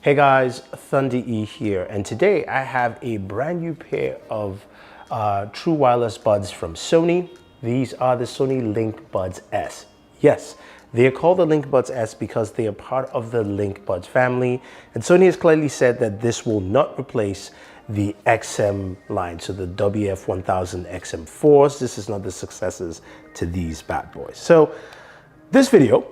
Hey guys, Thunder E here, and today I have a brand new pair of true wireless buds from Sony. These are the Sony Linkbuds S. Yes, they are called the Linkbuds S because they are part of the Linkbuds family, and Sony has clearly said that this will not replace the XM line, so the WF-1000XM4s. This is not the successors to these bad boys. So this video,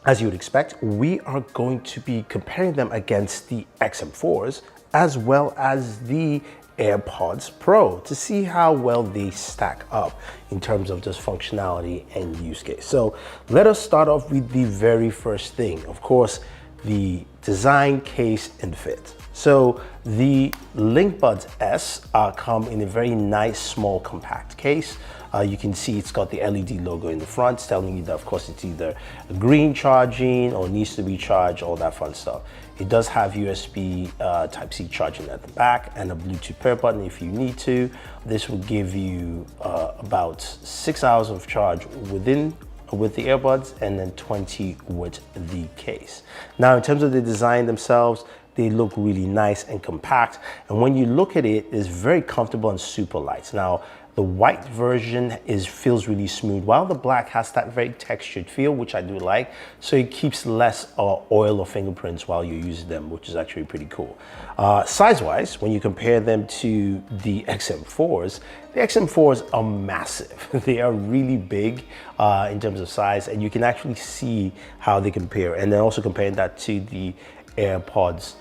as you would expect, we are going to be comparing them against the XM4s as well as the Airpods Pro to see how well they stack up in terms of just functionality and use case. So let us start off with the very first thing, of course, the design, case, and fit. So the Linkbuds S come in a very nice, small, compact case. You can see it's got the LED logo in the front, telling you that, of course, it's either green charging or needs to be charged, all that fun stuff. It does have USB Type-C charging at the back and a Bluetooth pair button if you need to. This will give you about 6 hours of charge with the earbuds and then 20 with the case. Now, in terms of the design themselves, they look really nice and compact. And when you look at it, it's very comfortable and super light. Now, the white version feels really smooth, while the black has that very textured feel, which I do like. So it keeps less oil or fingerprints while you use them, which is actually pretty cool. Size-wise, when you compare them to the XM4s, the XM4s are massive. They are really big in terms of size, and you can actually see how they compare. And then also comparing that to the AirPods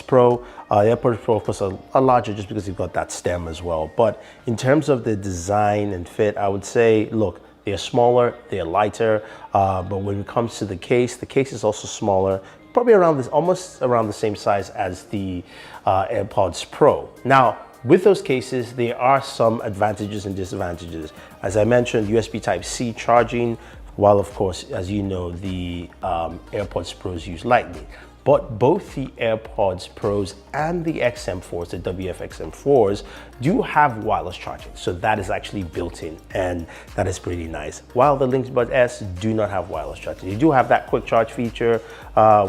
Pro. The AirPods Pro, of course, are larger just because you've got that stem as well. But in terms of the design and fit, I would say, look, they're smaller, they're lighter. But when it comes to the case is also smaller, probably around this, almost around the same size as the AirPods Pro. Now, with those cases, there are some advantages and disadvantages. As I mentioned, USB Type-C charging, while of course, as you know, the AirPods Pros use Lightning. But both the AirPods Pros and the XM4s, the WF-1000XM4s, do have wireless charging. So that is actually built in, and that is pretty nice. While the Linkbuds S do not have wireless charging. They do have that quick charge feature,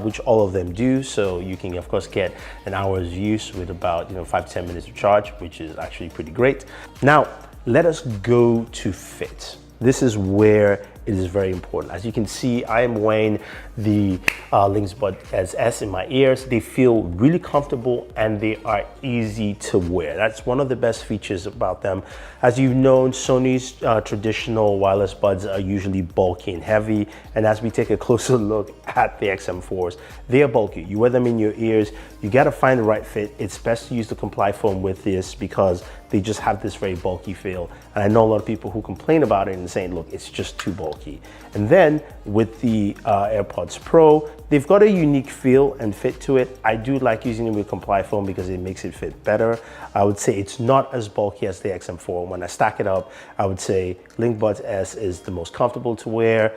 which all of them do. So you can, of course, get an hour's use with about 5 to 10 minutes of charge, which is actually pretty great. Now, let us go to fit. This is where it is very important. As you can see, I am wearing the Linkbuds S in my ears. They feel really comfortable and they are easy to wear. That's one of the best features about them. As you've known, Sony's traditional wireless buds are usually bulky and heavy. And as we take a closer look at the XM4s, they are bulky. You wear them in your ears, you gotta find the right fit. It's best to use the Comply foam with this because they just have this very bulky feel. And I know a lot of people who complain about it and saying, look, it's just too bulky. And then with the AirPods Pro, they've got a unique feel and fit to it. I do like using it with Comply foam because it makes it fit better. I would say it's not as bulky as the XM4. When I stack it up, I would say Linkbuds S is the most comfortable to wear,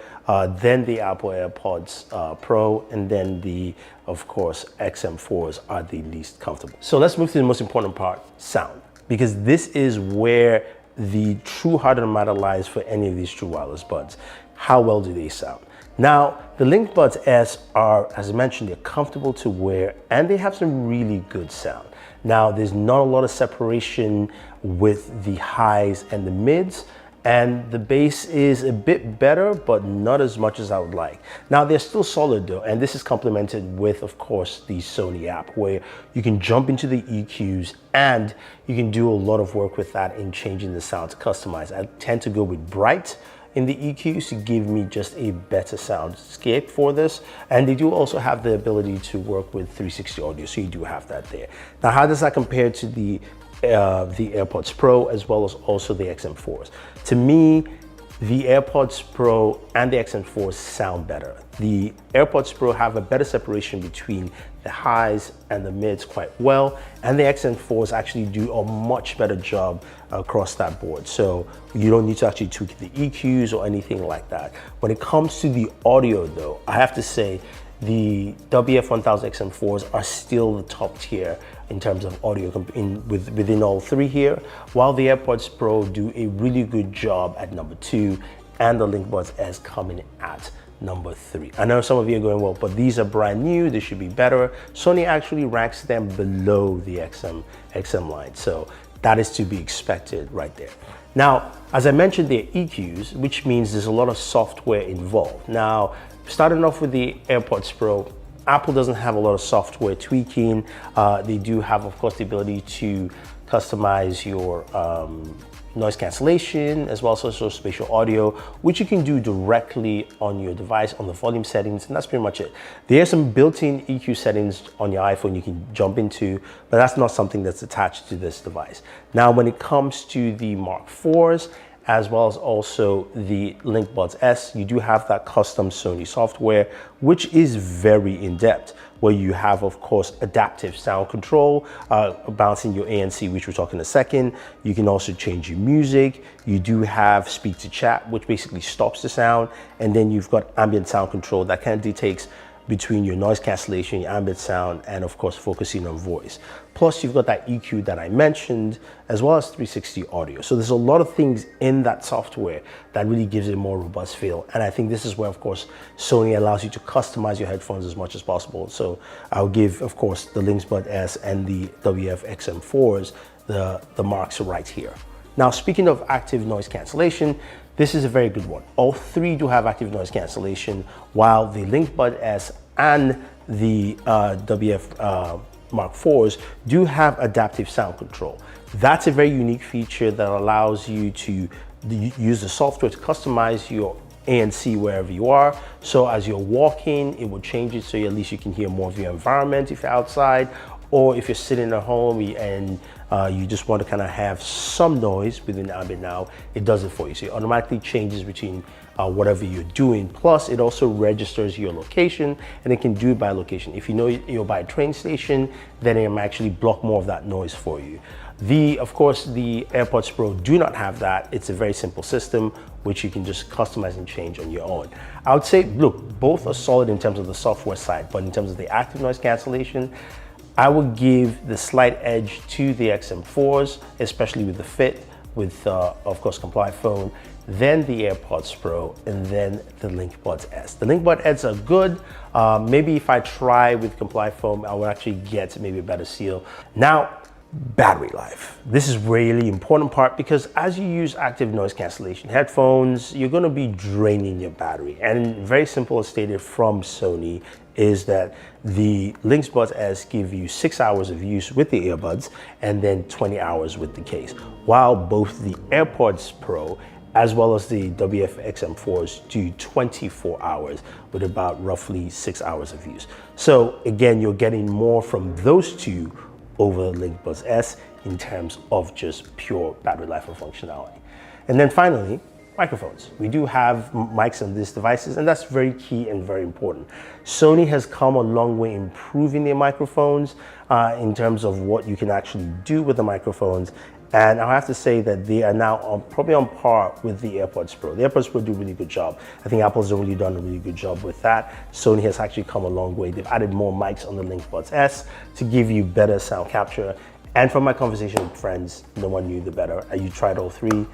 then the Apple AirPods Pro, and then the, of course, XM4s are the least comfortable. So let's move to the most important part, sound. Because this is where the true heart of the matter lies for any of these true wireless buds. How well do they sound? Now, the Linkbuds S are, as I mentioned, they're comfortable to wear and they have some really good sound. Now, there's not a lot of separation with the highs and the mids, and the bass is a bit better, but not as much as I would like. Now, they're still solid though, and this is complemented with, of course, the Sony app, where you can jump into the EQs and you can do a lot of work with that in changing the sound to customize. I tend to go with bright in the EQs to give me just a better soundscape for this. And they do also have the ability to work with 360 audio, so you do have that there. Now, how does that compare to the AirPods Pro as well as also the XM4s? To me, the AirPods Pro and the XM4s sound better. The AirPods Pro have a better separation between the highs and the mids quite well, and the XM4s actually do a much better job across that board. So you don't need to actually tweak the EQs or anything like that. When it comes to the audio though, I have to say the WF-1000XM4s are still the top tier in terms of audio within all three here, while the AirPods Pro do a really good job at number 2 and the Linkbuds S coming at number 3. I know some of you are going, well, but these are brand new, they should be better. Sony actually ranks them below the XM line, so that is to be expected right there. Now, as I mentioned, they're EQs, which means there's a lot of software involved. Now, starting off with the AirPods Pro, Apple doesn't have a lot of software tweaking. They do have, of course, the ability to customize your noise cancellation as well as also spatial audio, which you can do directly on your device on the volume settings, and that's pretty much it. There are some built-in EQ settings on your iPhone you can jump into, but that's not something that's attached to this device. Now, when it comes to the Mark IVs, as well as also the Linkbuds S, you do have that custom Sony software, which is very in-depth, where you have, of course, adaptive sound control, balancing your ANC, which we'll talk in a second. You can also change your music. You do have speak to chat, which basically stops the sound. And then you've got ambient sound control that kind of dictates between your noise cancellation, your ambient sound, and of course, focusing on voice. Plus, you've got that EQ that I mentioned, as well as 360 audio. So there's a lot of things in that software that really gives it a more robust feel. And I think this is where, of course, Sony allows you to customize your headphones as much as possible. So I'll give, of course, the Linkbuds S and the WF-1000XM4s the marks right here. Now, speaking of active noise cancellation, this is a very good one. All 3 do have active noise cancellation, while the Linkbuds S and the WF Mark IVs do have adaptive sound control. That's a very unique feature that allows you to use the software to customize your ANC wherever you are. So as you're walking, it will change it so at least you can hear more of your environment if you're outside, or if you're sitting at home and you just want to kind of have some noise within the ambient now, it does it for you. So it automatically changes between whatever you're doing. Plus, it also registers your location, and it can do it by location. If you know you're by a train station, then it might actually block more of that noise for you. Of course, the AirPods Pro do not have that. It's a very simple system, which you can just customize and change on your own. I would say, look, both are solid in terms of the software side, but in terms of the active noise cancellation, I would give the slight edge to the XM4s, especially with the fit, with, of course, Comply phone, then the AirPods Pro, and then the Linkbuds S. The Linkbuds S are good. Maybe if I try with Comply phone, I will actually get maybe a better seal. Now, battery life. This is really important part, because as you use active noise cancellation headphones, you're going to be draining your battery. And very simple as stated from Sony is that the Linkbuds S give you 6 hours of use with the earbuds and then 20 hours with the case, while both the AirPods Pro as well as the WF-1000XM4s do 24 hours with about roughly 6 hours of use. So again, you're getting more from those two over the Linkbuds S in terms of just pure battery life and functionality. And then finally, microphones. We do have mics on these devices, and that's very key and very important. Sony has come a long way improving their microphones in terms of what you can actually do with the microphones. And I have to say that they are now probably on par with the AirPods Pro. The AirPods Pro do a really good job. I think Apple's really done a really good job with that. Sony has actually come a long way. They've added more mics on the Linkbuds S to give you better sound capture. And from my conversation with friends, the one knew the better. You tried all 3,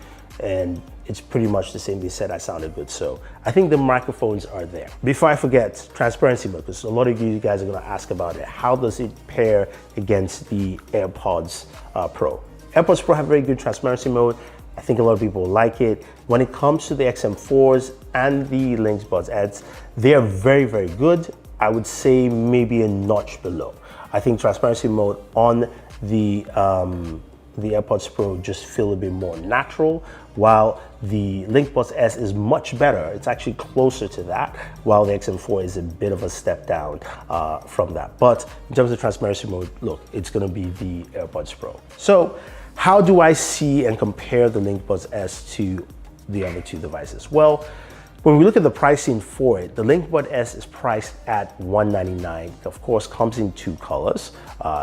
and it's pretty much the same. They said I sounded good. So I think the microphones are there. Before I forget, transparency mode, because a lot of you guys are going to ask about it. How does it pair against the AirPods Pro? AirPods Pro have very good transparency mode. I think a lot of people like it. When it comes to the XM4s and the Linkbuds S, they are very, very good. I would say maybe a notch below. I think transparency mode on the AirPods Pro just feel a bit more natural, while the Linkbuds S is much better. It's actually closer to that, while the XM4 is a bit of a step down from that. But in terms of transparency mode, look, it's gonna be the AirPods Pro. So how do I see and compare the Linkbuds S to the other 2 devices? Well, when we look at the pricing for it, the Linkbuds S is priced at $199. Of course, comes in 2 colors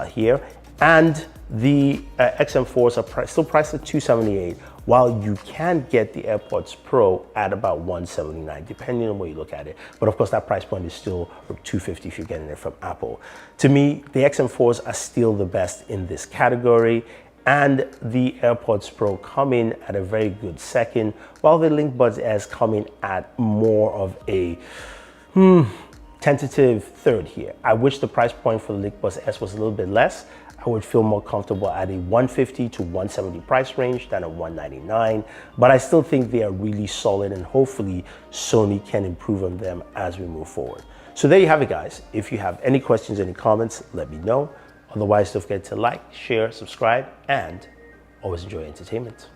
here. And the XM4s are still priced at $278, while you can get the AirPods Pro at about $179, depending on where you look at it. But of course, that price point is still $250 if you're getting it from Apple. To me, the XM4s are still the best in this category. and the AirPods Pro come in at a very good second, while the Linkbuds S come in at more of a tentative third here. I wish the price point for the Linkbuds S was a little bit less. I would feel more comfortable at a 150 to 170 price range than a 199, but I still think they are really solid, and hopefully Sony can improve on them as we move forward. So there you have it, guys. If you have any questions, any comments, let me know. Otherwise, don't forget to like, share, subscribe, and always enjoy entertainment.